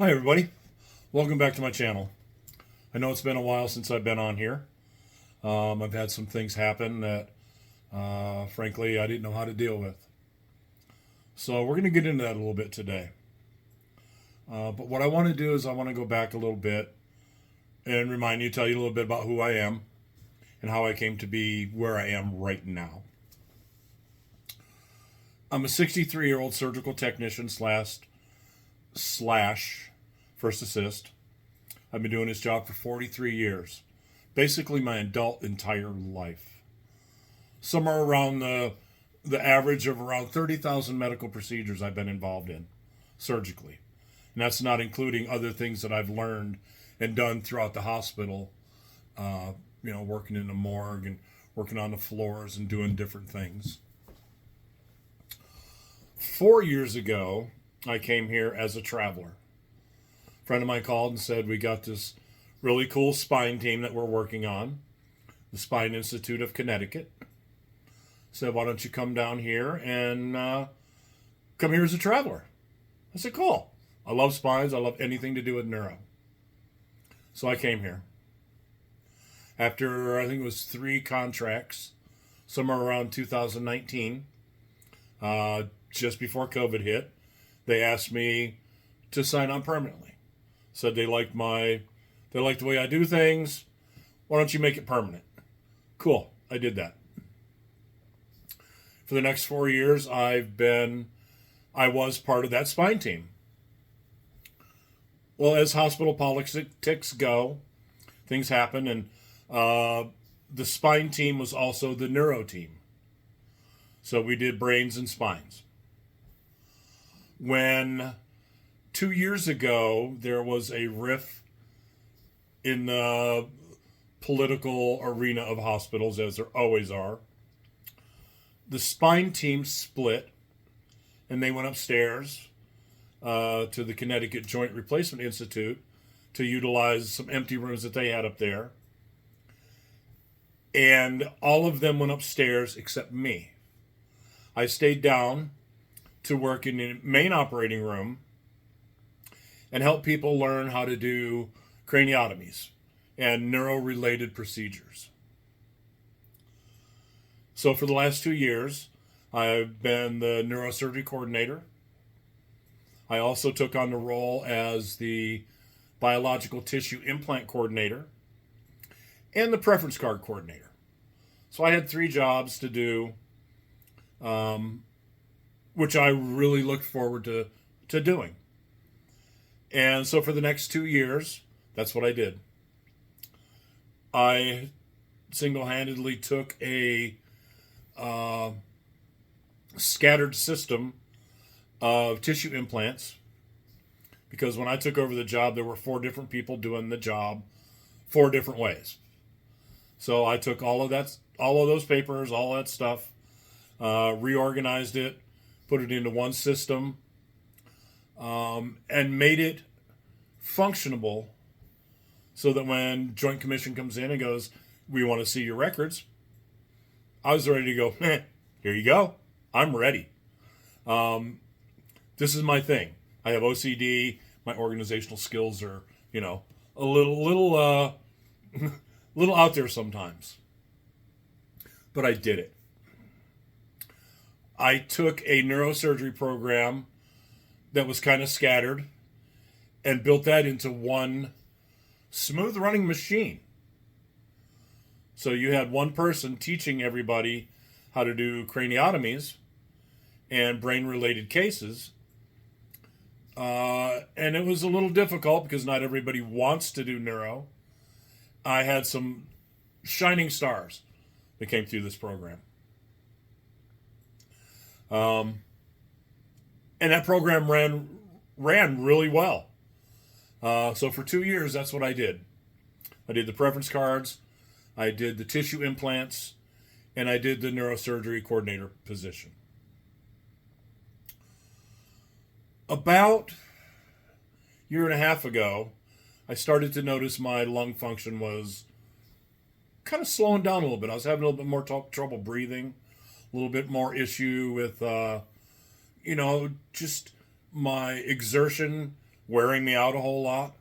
Hi, everybody. Welcome back to my channel. I know it's been a while since I've been on here. I've had some things happen that, frankly, I didn't know how to deal with. So we're going to get into that a little bit today. But what I want to do is I want to go back a little bit and tell you a little bit about who I am and how I came to be where I am right now. I'm a 63-year-old surgical technician slash first assist. I've been doing this job for 43 years, basically my entire life. Somewhere around the average of around 30,000 medical procedures I've been involved in, surgically. And that's not including other things that I've learned and done throughout the hospital, working in the morgue and working on the floors and doing different things. 4 years ago, I came here as a traveler. A friend of mine called and said, we got this really cool spine team that we're working on, the Spine Institute of Connecticut. Said, why don't you come down here and come here as a traveler? I said, cool. I love spines. I love anything to do with neuro. So I came here. After, I think it was 3 contracts, somewhere around 2019, just before COVID hit, they asked me to sign on permanently. Said they liked the way I do things. Why don't you make it permanent? Cool. I did that. For the next 4 years, I was part of that spine team. Well, as hospital politics go, things happen, and the spine team was also the neuro team. So we did brains and spines. When 2 years ago there was a rift in the political arena of hospitals, as there always are, the spine team split and they went upstairs to the Connecticut Joint Replacement Institute to utilize some empty rooms that they had up there. And all of them went upstairs except me. I stayed down to work in the main operating room and help people learn how to do craniotomies and neuro-related procedures. So for the last 2 years, I've been the neurosurgery coordinator. I also took on the role as the biological tissue implant coordinator and the preference card coordinator. So I had 3 jobs to do, which I really looked forward to doing. And so for the next 2 years, that's what I did. I single-handedly took a scattered system of tissue implants, because when I took over the job, there were 4 different people doing the job 4 different ways. So I took all of those papers, all that stuff, reorganized it, put it into one system, and made it functionable so that when Joint Commission comes in and goes, we want to see your records, I was ready to go, here you go. I'm ready. This is my thing. I have OCD. My organizational skills are, a little out there sometimes. But I did it. I took a neurosurgery program that was kind of scattered and built that into one smooth running machine. So you had one person teaching everybody how to do craniotomies and brain related cases. And it was a little difficult because not everybody wants to do neuro. I had some shining stars that came through this program. And that program ran really well. So for 2 years, that's what I did. I did the preference cards, I did the tissue implants, and I did the neurosurgery coordinator position. About a year and a half ago, I started to notice my lung function was kind of slowing down a little bit. I was having a little bit more trouble breathing, a little bit more issue with, just my exertion wearing me out a whole lot.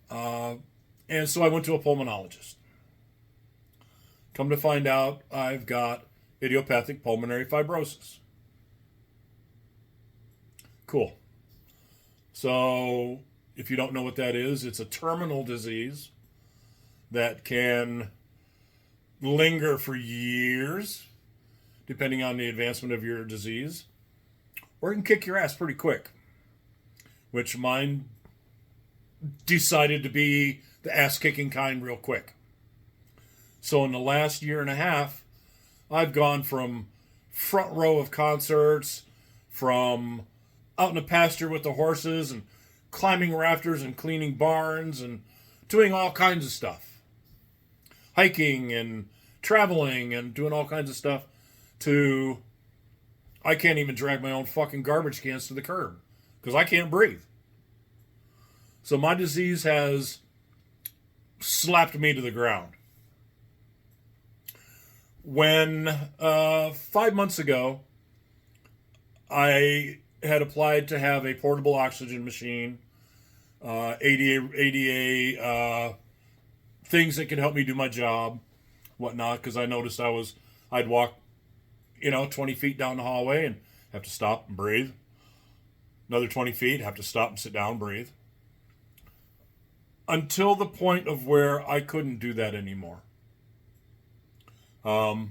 And so I went to a pulmonologist. Come to find out, I've got idiopathic pulmonary fibrosis. Cool. So, if you don't know what that is, it's a terminal disease that can linger for years, depending on the advancement of your disease, or it can kick your ass pretty quick, which mine decided to be the ass-kicking kind real quick. So in the last year and a half, I've gone from front row of concerts, from out in the pasture with the horses and climbing rafters and cleaning barns and doing all kinds of stuff. Hiking and traveling and doing all kinds of stuff to I can't even drag my own fucking garbage cans to the curb because I can't breathe. So my disease has slapped me to the ground. When 5 months ago, I had applied to have a portable oxygen machine, ADA things that could help me do my job, whatnot, because I noticed I'd walk, 20 feet down the hallway and have to stop and breathe. Another 20 feet, have to stop and sit down and breathe. Until the point of where I couldn't do that anymore. So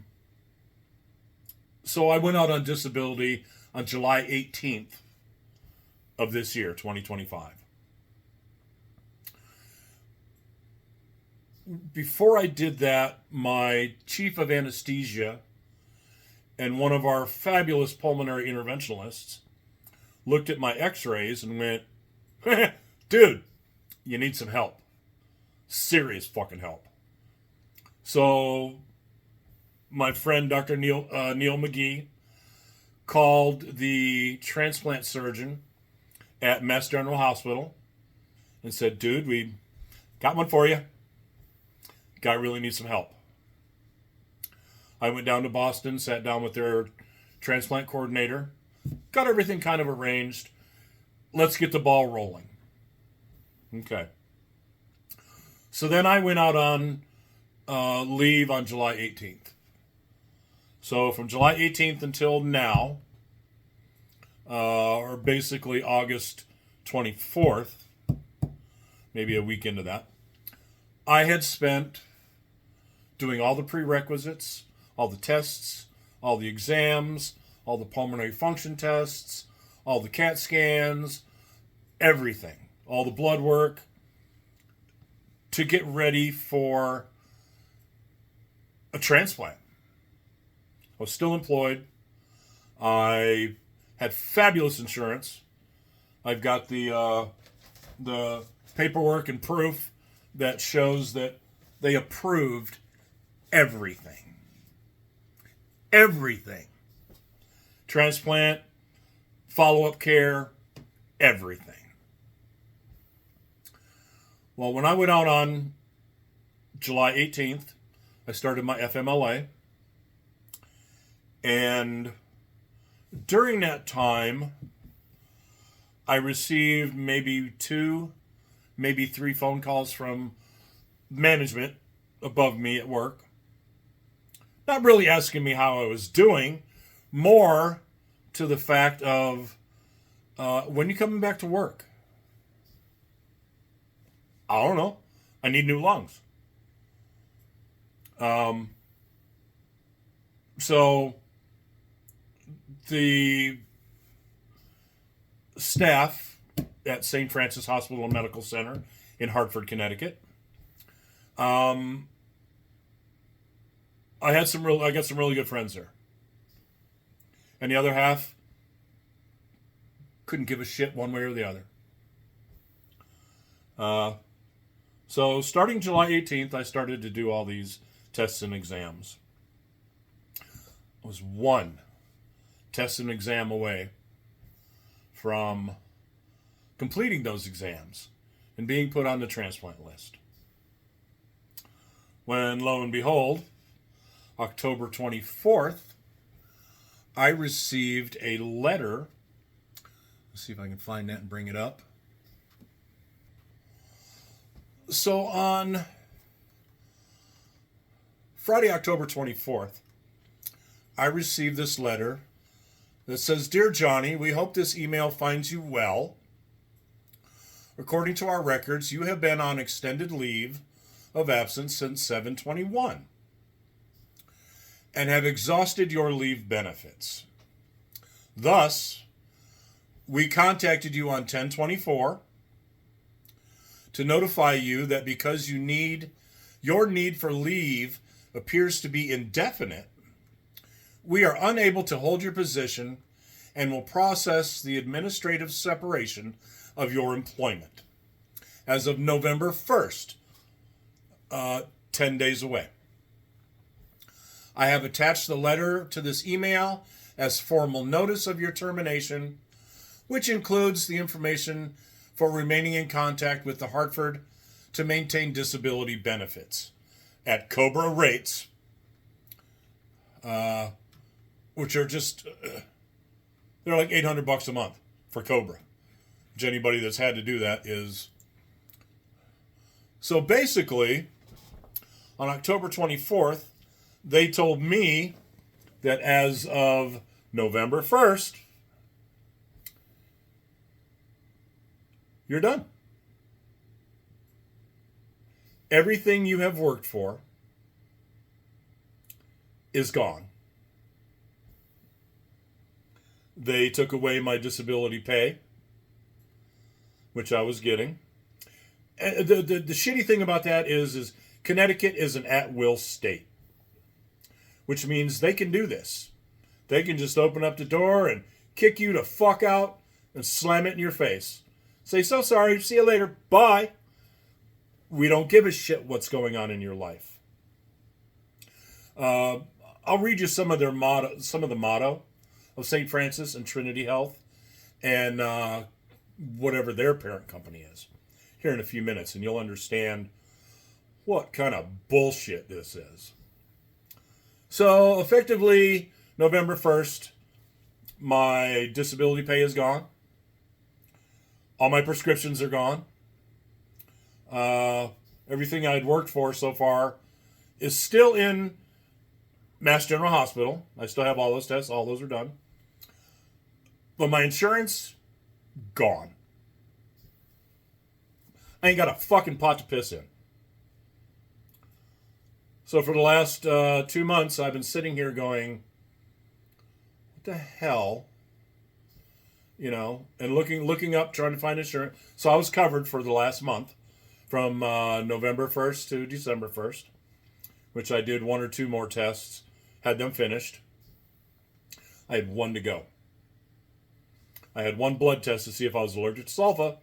I went out on disability on July 18th of this year, 2025. Before I did that, my chief of anesthesia and one of our fabulous pulmonary interventionalists looked at my x-rays and went, dude, you need some help. Serious fucking help. So my friend Dr. Neil McGee called the transplant surgeon at Mass General Hospital and said, dude, we got one for you. Guy really needs some help. I went down to Boston, sat down with their transplant coordinator, got everything kind of arranged. Let's get the ball rolling. Okay. So then I went out on leave on July 18th. So from July 18th until now, or basically August 24th, maybe a week into that, I had spent doing all the prerequisites, all the tests, all the exams, all the pulmonary function tests, all the CAT scans, everything, all the blood work, to get ready for a transplant. I was still employed. I had fabulous insurance. I've got the paperwork and proof that shows that they approved everything. Everything. Transplant, follow-up care, everything. Well, when I went out on July 18th, I started my FMLA. And during that time, I received maybe 2, maybe 3 phone calls from management above me at work. Not really asking me how I was doing, more to the fact of, when are you coming back to work? I don't know. I need new lungs. So the staff at St. Francis Hospital and Medical Center in Hartford, Connecticut, I got some really good friends there. And the other half couldn't give a shit one way or the other. So starting July 18th, I started to do all these tests and exams. I was one test and exam away from completing those exams and being put on the transplant list. When, lo and behold, October 24th, I received a letter. Let's see if I can find that and bring it up. So on Friday, October 24th, I received this letter that says, "Dear Johnny, we hope this email finds you well. According to our records, you have been on extended leave of absence since 7/21 and have exhausted your leave benefits. Thus, we contacted you on 10/24 to notify you that because your need for leave appears to be indefinite, we are unable to hold your position and will process the administrative separation of your employment as of November 1st, 10 days away. I have attached the letter to this email as formal notice of your termination, which includes the information for remaining in contact with the Hartford to maintain disability benefits at Cobra rates, which are just, they're like $800 a month for Cobra. Which anybody that's had to do that is. So basically, on October 24th, they told me that as of November 1st, you're done. Everything you have worked for is gone. They took away my disability pay, which I was getting. And the shitty thing about that is Connecticut is an at-will state, which means they can do this. They can just open up the door and kick you the fuck out and slam it in your face. Say, "So sorry, see you later, bye." We don't give a shit what's going on in your life. I'll read you some of their motto, some of the motto of St. Francis and Trinity Health, and whatever their parent company is, here in a few minutes, and you'll understand what kind of bullshit this is. So, effectively, November 1st, my disability pay is gone. All my prescriptions are gone. Everything I'd worked for so far is still in Mass General Hospital. I still have all those tests. All those are done. But my insurance, gone. I ain't got a fucking pot to piss in. So for the last 2 months, I've been sitting here going, what the hell? You know, and looking up, trying to find insurance. So I was covered for the last month, from November 1st to December 1st, which I did 1 or 2 more tests, had them finished. I had 1 to go. I had 1 blood test to see if I was allergic to sulfa.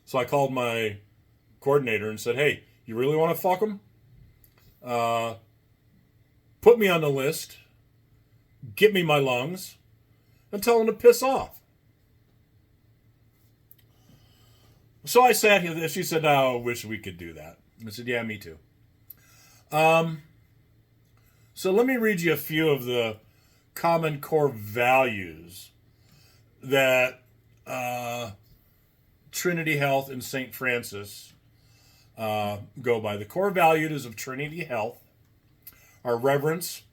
So I called my coordinator and said, "Hey, you really want to fuck them? Put me on the list, get me my lungs, and tell them to piss off." So I sat here. She said, "Oh, I wish we could do that." I said, "Yeah, me too." So let me read you a few of the common core values that Trinity Health and St. Francis go by. The core values of Trinity Health are reverence,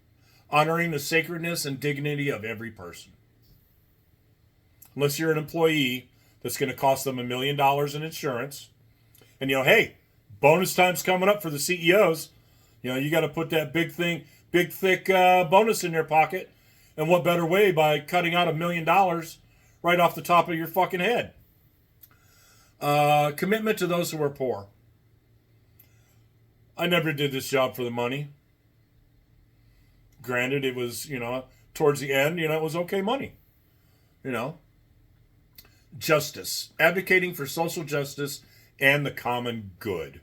honoring the sacredness and dignity of every person. Unless you're an employee that's going to cost them $1 million in insurance, and hey, bonus time's coming up for the CEOs. You got to put that big thick bonus in their pocket, and what better way by cutting out $1 million right off the top of your fucking head? Commitment to those who are poor. I never did this job for the money. Granted, it was, towards the end, it was okay money. Justice. Advocating for social justice and the common good.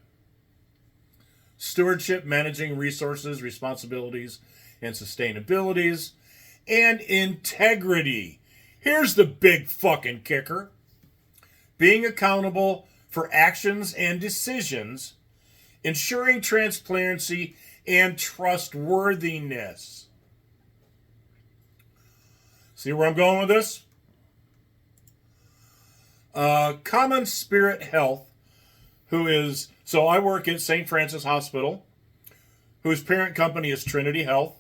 Stewardship, managing resources, responsibilities, and sustainabilities. And integrity. Here's the big fucking kicker. Being accountable for actions and decisions, ensuring transparency and trustworthiness. See where I'm going with this? Common Spirit Health so I work at St. Francis Hospital, whose parent company is Trinity Health,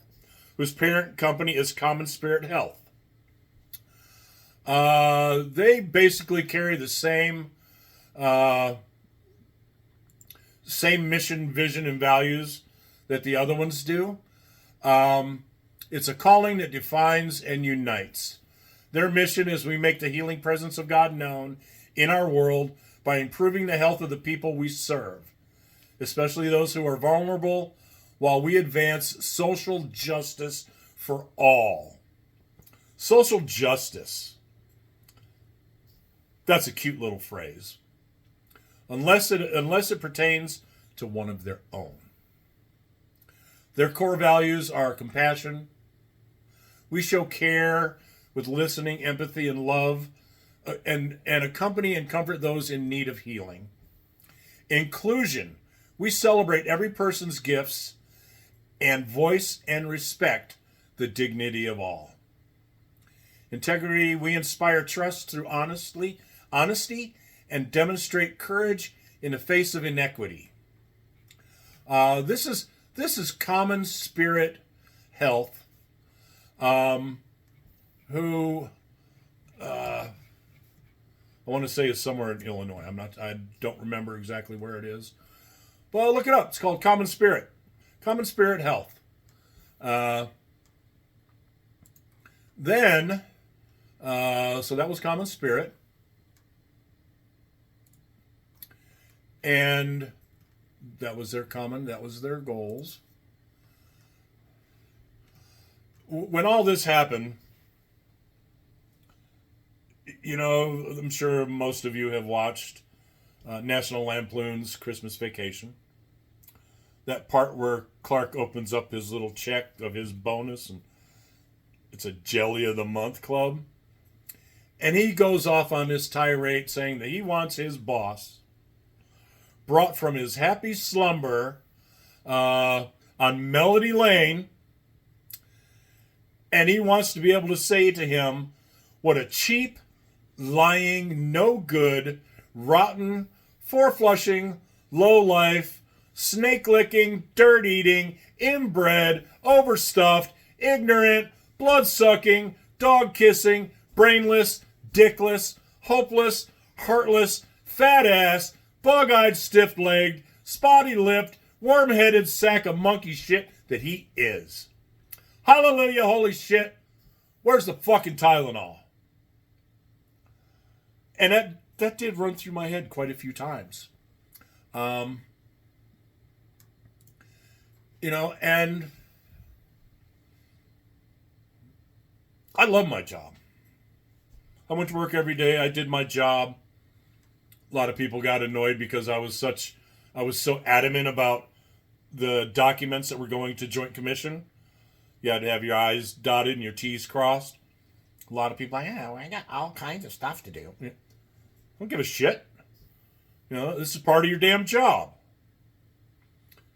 whose parent company is Common Spirit Health. They basically carry the same mission, vision, and values that the other ones do. It's a calling that defines and unites. Their mission is we make the healing presence of God known in our world by improving the health of the people we serve, especially those who are vulnerable, while we advance social justice for all. Social justice. That's a cute little phrase. Unless it pertains to one of their own. Their core values are compassion. We show care with listening, empathy, and love, and accompany and comfort those in need of healing. Inclusion. We celebrate every person's gifts and voice and respect the dignity of all. Integrity. We inspire trust through honesty, and demonstrate courage in the face of inequity. This is Common Spirit Health, who I want to say is somewhere in Illinois. I don't remember exactly where it is. Well, look it up. It's called Common Spirit. Common Spirit Health. So that was Common Spirit. And that was their goals. When all this happened, I'm sure most of you have watched National Lampoon's Christmas Vacation. That part where Clark opens up his little check of his bonus, and it's a Jelly of the Month club. And he goes off on this tirade saying that he wants his boss brought from his happy slumber on Melody Lane, and he wants to be able to say to him what a cheap, lying, no good, rotten, four-flushing, low-life, snake-licking, dirt-eating, inbred, overstuffed, ignorant, blood-sucking, dog-kissing, brainless, dickless, hopeless, heartless, fat-ass, bug-eyed, stiff-legged, spotty-lipped, worm-headed sack of monkey shit that he is. Hallelujah, holy shit. Where's the fucking Tylenol? And that did run through my head quite a few times. And I love my job. I went to work every day. I did my job. A lot of people got annoyed because I was so adamant about the documents that were going to Joint Commission. You had to have your I's dotted and your T's crossed. A lot of people are like, yeah, well, I got all kinds of stuff to do. Yeah. Don't give a shit. This is part of your damn job.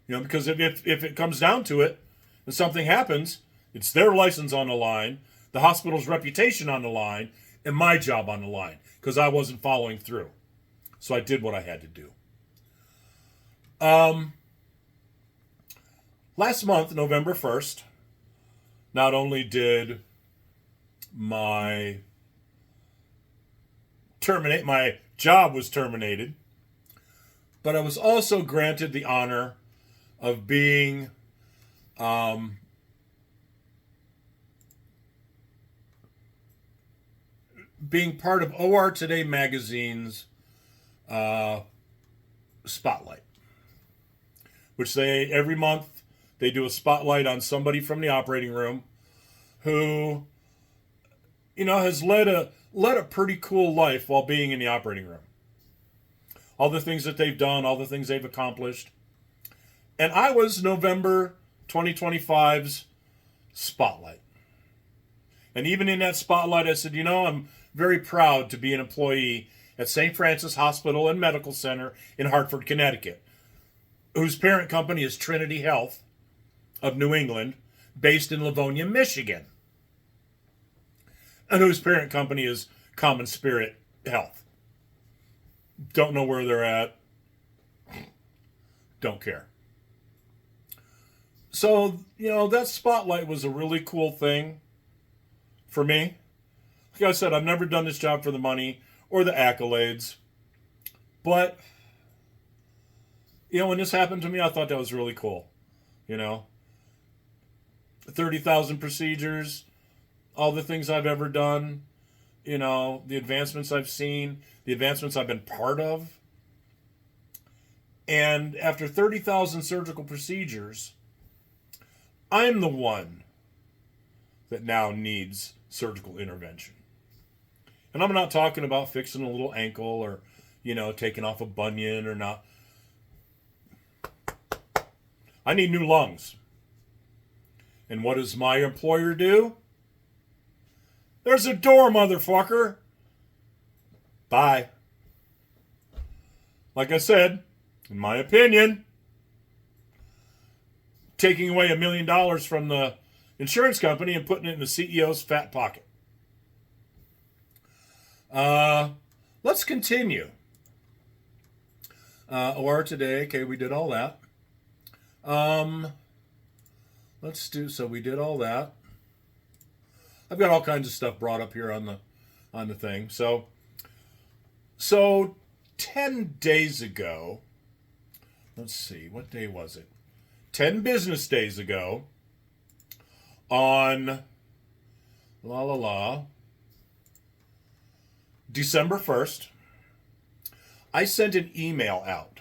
Because if it comes down to it and something happens, it's their license on the line, the hospital's reputation on the line, and my job on the line because I wasn't following through. So I did what I had to do. Last month, November 1st, not only did my job was terminated, but I was also granted the honor of being part of OR Today magazine's spotlight, which every month they do a spotlight on somebody from the operating room who has led a pretty cool life while being in the operating room. All the things that they've done, all the things they've accomplished. And I was November 2025's spotlight. And even in that spotlight, I said, I'm very proud to be an employee at St. Francis Hospital and Medical Center in Hartford, Connecticut, whose parent company is Trinity Health of New England, based in Livonia, Michigan, and whose parent company is Common Spirit Health. Don't know where they're at. don't care. So, that spotlight was a really cool thing for me. Like I said, I've never done this job for the money or the accolades. But, when this happened to me, I thought that was really cool. 30,000 procedures, all the things I've ever done, the advancements I've seen, the advancements I've been part of. And after 30,000 surgical procedures, I'm the one that now needs surgical intervention. And I'm not talking about fixing a little ankle or, taking off a bunion or not. I need new lungs. And what does my employer do? There's a door, motherfucker. Bye. Like I said, in my opinion, taking away $1 million from the insurance company and putting it in the CEO's fat pocket. Let's continue. OR today. Okay, we did all that. So we did all that. I've got all kinds of stuff brought up here on the thing. So 10 days ago, let's see, what day was it? 10 business days ago, on December 1st, I sent an email out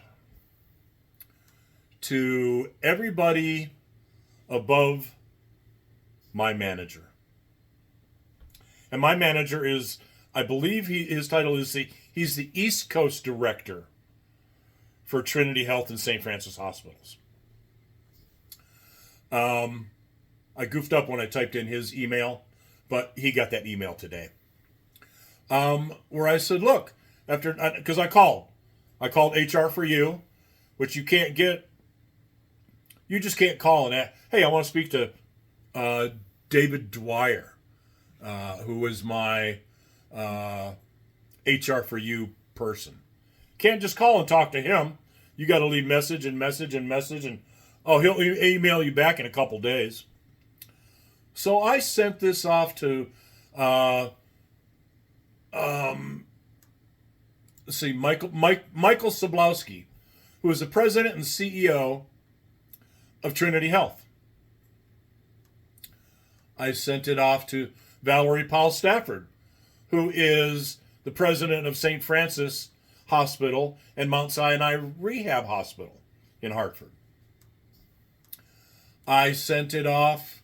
to everybody above my manager. And my manager is, I believe his title is he's the East Coast Director for Trinity Health and St. Francis Hospitals. I goofed up when I typed in his email, but he got that email today. Where I said, look, because I called HR for you, which you can't get. You just can't call and ask, hey, I want to speak to David Dwyer, who is my HR for you person. Can't just call and talk to him. You got to leave message, and he'll email you back in a couple days. So I sent this off to Michael Soblowski, who is the president and CEO of Trinity Health. I sent it off to Valerie Paul Stafford, who is the president of St. Francis Hospital and Mount Sinai Rehab Hospital in Hartford. I sent it off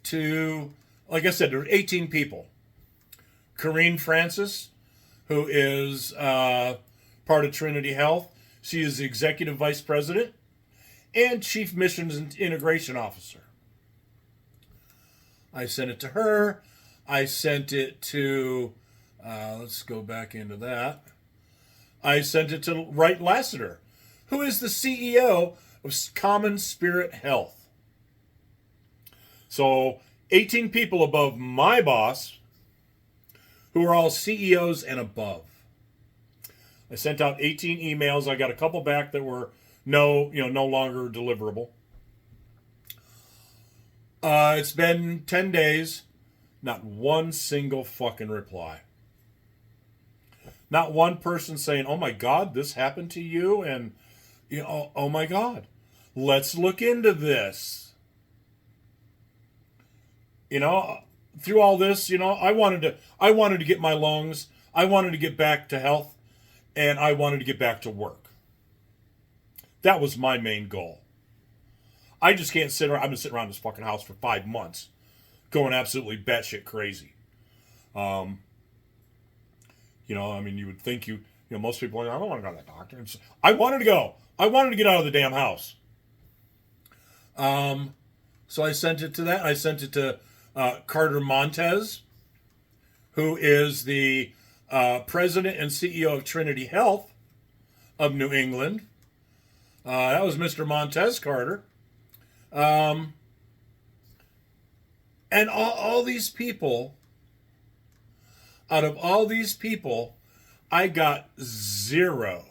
to, like I said, there were 18 people. Corrine Francis, who is part of Trinity Health. She is the executive vice president and chief missions and integration officer. I sent it to her. I sent it to, let's go back into that. I sent it to Wright Lassiter, who is the CEO of Common Spirit Health. So 18 people above my boss, who are all CEOs and above. I sent out 18 emails. I got a couple back that were no longer deliverable. It's been 10 days. Not one single fucking reply. Not one person saying, oh my God, this happened to you? And, oh my God, let's look into this. Through all this, I wanted to get my lungs. I wanted to get back to health, and I wanted to get back to work. That was my main goal. I just can't sit around. I've been sitting around this fucking house for 5 months, going absolutely batshit crazy. You would think most people are like, I don't want to go to the doctor. And so, I wanted to go. I wanted to get out of the damn house. So I sent it to that. I sent it to Carter Montez, who is the president and CEO of Trinity Health of New England. That was Mr. Montez Carter. And all these people, out of all these people, I got 0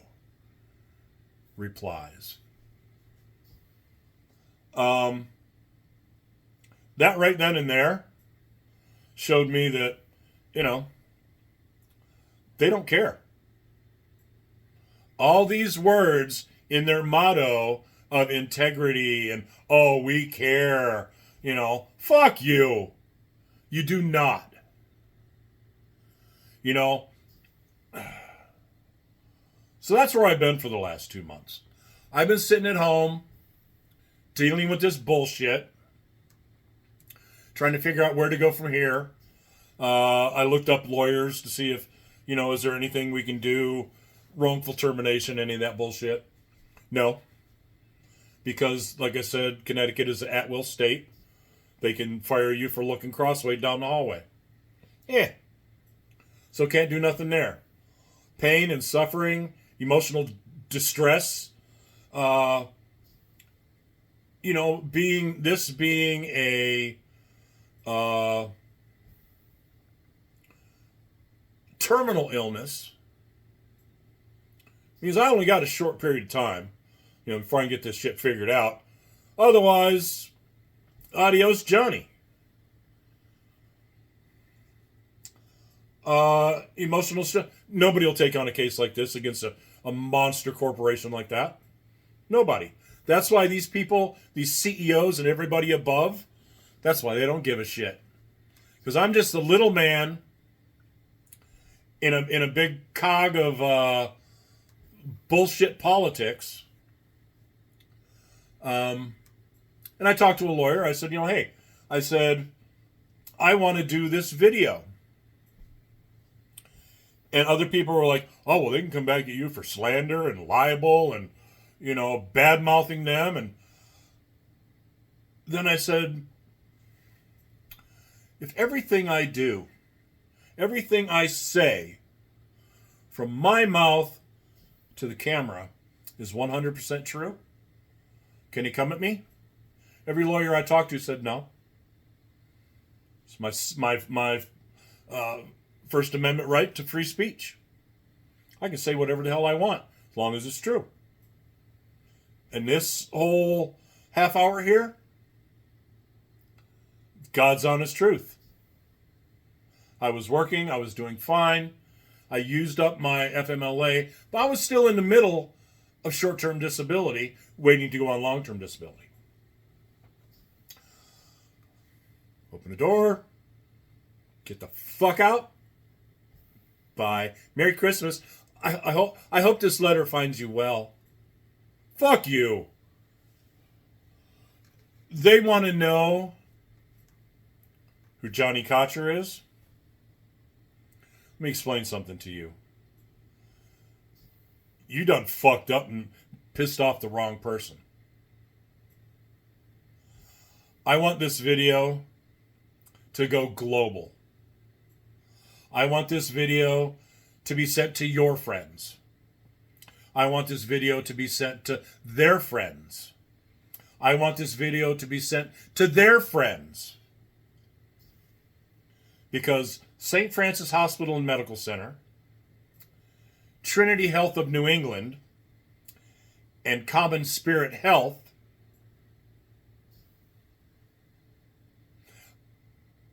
replies. That right then and there showed me that, you know, they don't care. All these words in their motto of integrity and, oh, we care, you know, fuck you. You do not. You know, so that's where I've been for the last 2 months. I've been sitting at home dealing with this bullshit, trying to figure out where to go from here. I looked up lawyers to see if, you know, is there anything we can do, wrongful termination, any of that bullshit. No. Because, like I said, Connecticut is an at-will state. They can fire you for looking crossway down the hallway. Yeah. So can't do nothing there. Pain and suffering, emotional distress, you know, being a terminal illness means I only got a short period of time, you know, before I can get this shit figured out. Otherwise, adios, Johnny. Emotional stuff. Nobody will take on a case like this against a monster corporation like that. Nobody. That's why these people, these CEOs and everybody above, that's why they don't give a shit. Because I'm just a little man in a big cog of bullshit politics. And I talked to a lawyer. I said, you know, hey, I said, I want to do this video. And other people were like, oh, well, they can come back at you for slander and libel and, you know, bad-mouthing them. And then I said, if everything I do, everything I say, from my mouth to the camera, is 100% true, can he come at me? Every lawyer I talked to said no. It's my First Amendment right to free speech. I can say whatever the hell I want, as long as it's true. And this whole half hour here, God's honest truth. I was working, I was doing fine. I used up my FMLA, but I was still in the middle of short-term disability, waiting to go on long-term disability. Open the door. Get the fuck out. Bye. Merry Christmas. I hope this letter finds you well. Fuck you. They want to know who Johnny Kotcher is. Let me explain something to you. You done fucked up and pissed off the wrong person. I want this video to go global. I want this video to be sent to your friends. I want this video to be sent to their friends. I want this video to be sent to their friends. Because St. Francis Hospital and Medical Center, Trinity Health of New England, and Common Spirit Health,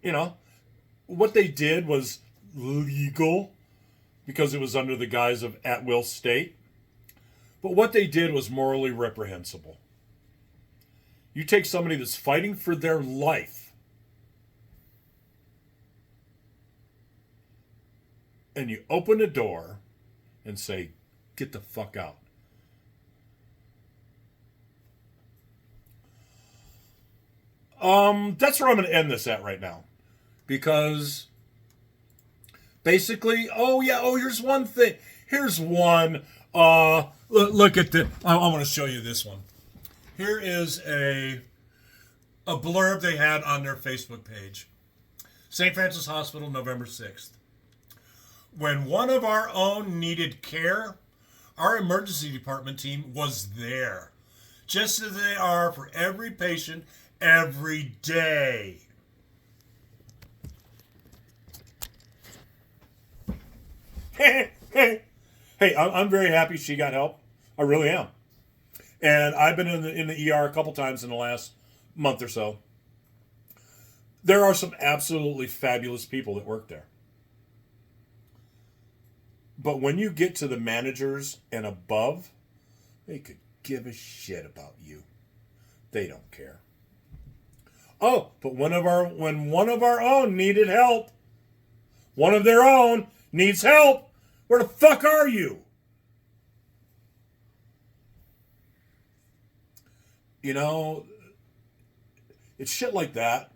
you know, what they did was legal because it was under the guise of at-will state. But what they did was morally reprehensible. You take somebody that's fighting for their life and you open a door and say, get the fuck out. That's where I'm going to end this at right now. Because basically, here's one thing. Here's one. Look at the. I want to show you this one. Here is a blurb they had on their Facebook page. St. Francis Hospital, November 6th. When one of our own needed care, our emergency department team was there, just as they are for every patient every day. Hey, I'm very happy she got help. I really am. And I've been in the ER a couple times in the last month or so. There are some absolutely fabulous people that work there. But when you get to the managers and above, they could give a shit about you. They don't care. Oh, but when one of our own needed help, one of their own needs help, where the fuck are you? You know, it's shit like that.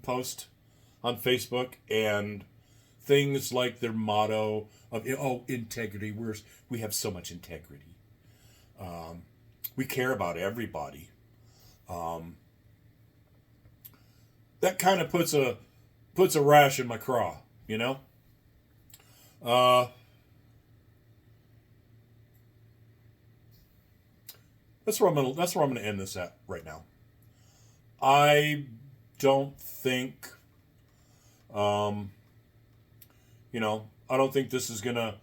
Post on Facebook and things like their motto of integrity. We have so much integrity. We care about everybody. That kind of puts a rash in my craw, you know. That's where I'm gonna end this at right now. I don't think, I don't think this is gonna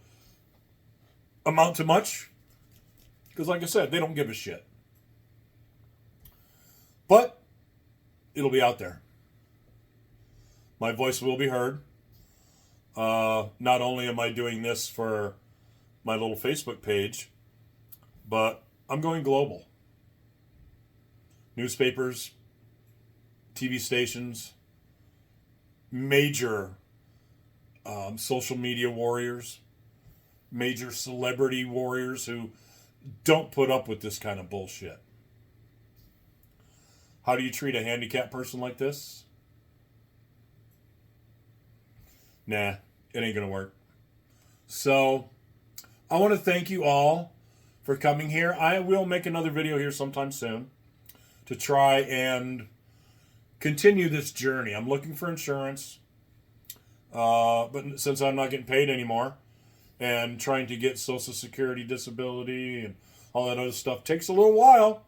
amount to much, because, like I said, they don't give a shit. But it'll be out there. My voice will be heard. Not only am I doing this for my little Facebook page, but I'm going global. Newspapers, TV stations, major social media warriors, major celebrity warriors who don't put up with this kind of bullshit. How do you treat a handicapped person like this? Nah, it ain't gonna work. So, I want to thank you all for coming here. I will make another video here sometime soon to try and continue this journey. I'm looking for insurance, but since I'm not getting paid anymore, and trying to get Social Security, disability, and all that other stuff takes a little while.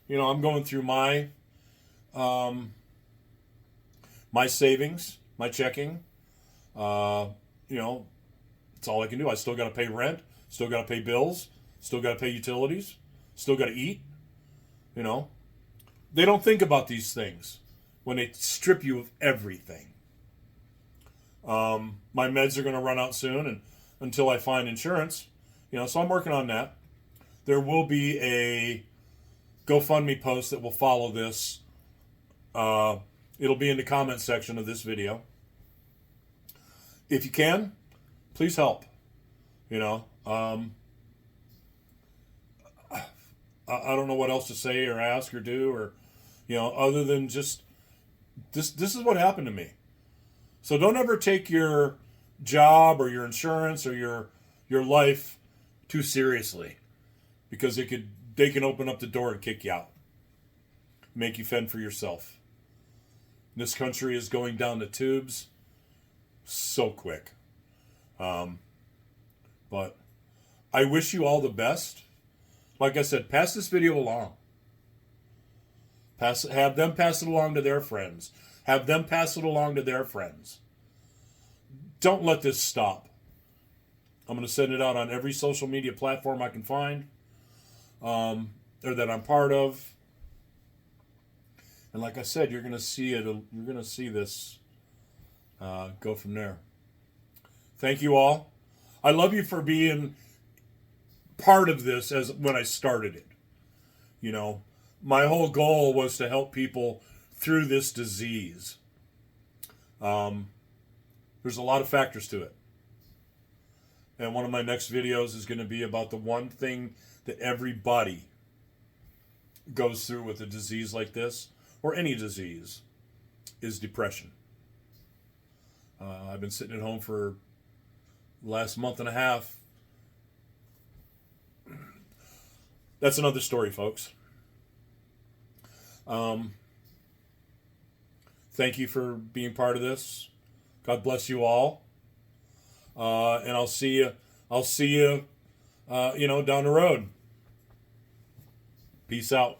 You know, I'm going through my my savings, my checking. It's all I can do. I still got to pay rent, still got to pay bills, still got to pay utilities, still got to eat. You know, they don't think about these things when they strip you of everything. My meds are going to run out soon, and until I find insurance, so I'm working on that. There will be a GoFundMe post that will follow this. It'll be in the comment section of this video. If you can, please help. I don't know what else to say or ask or do, or other than just this is what happened to me. So don't ever take your job or your insurance or your life too seriously, because they can open up the door and kick you out, make you fend for yourself. This country is going down the tubes so quick. But I wish you all the best. Like I said, pass this video along. Have them pass it along to their friends. Have them pass it along to their friends. Don't let this stop. I'm going to send it out on every social media platform I can find, or that I'm part of. And like I said, you're going to see it. You're going to see this go from there. Thank you all. I love you for being part of this as when I started it. My whole goal was to help people through this disease. There's a lot of factors to it. And one of my next videos is going to be about the one thing that everybody goes through with a disease like this, or any disease, is depression. I've been sitting at home for the last month and a half. That's another story, folks. Thank you for being part of this. God bless you all. And I'll see you. Down the road. Peace out.